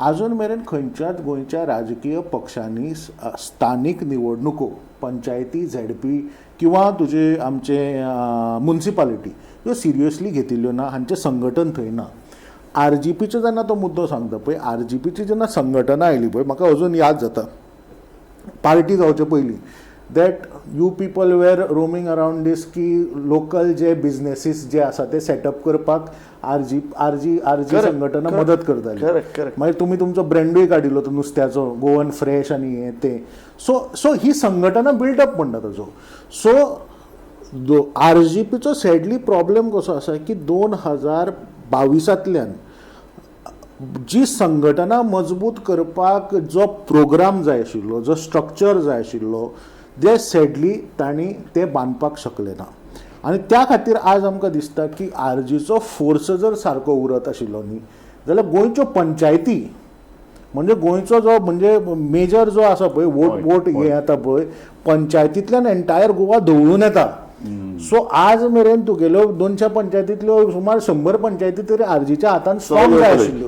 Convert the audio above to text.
अजून मेरेन खंयच्याच गोंयच्या राजकीय पक्षांनी स्थानीक निवडणुको पंचायती झेडपी किंवा तुजे आमचे म्युनिसिपालिटी ह्यो सिरियसली घेतिल्ल्यो ना, हांचें संघटन थंय ना. RGPचो जेन्ना तो मुद्दो सांगता पळय, RGPची जेन्ना संघटना आयली पळय, म्हाका अजून याद जाता पार्टी जावचे पयलीं that you people were roaming around these की लोकल जे बिझनेसीस जे आसा ते सेटअप करपाक आरजी संघटना मदत करताली. मागीर तुमी तुमचो ब्रँडूय काडिल्लो तो नुस्त्याचो, गोवन फ्रेश आनी हें ते. सो ही संघटना बिल्डअप म्हणटा ताजो. सो RGPचो सॅडली प्रॉब्लेम कसो आसा की 2022 जी संघटना मजबूत करपाक जो प्रोग्राम जाय आशिल्लो, जो स्ट्रक्चर जाय आशिल्लो, जे सॅडली तांणी ते बांदपाक शकले ना. आनी त्या खातीर आज आमकां दिसता की RGचो फोर्स जर सारको उरत आशिल्लो न्ही जाल्यार गोंयच्यो पंचायती म्हणजे गोंयचो जो म्हणजे मेजर जो आसा पळय वोट हे येता पळय, पंचायतींतल्यान एंटायर गोवा धवळून येता. सो आज मेरेन तुगेल्यो 200 पंचायतींतल्यो सुमार 100 पंचायती तरी RGच्या हातान स्ट्रॉंग जाय आशिल्ल्यो.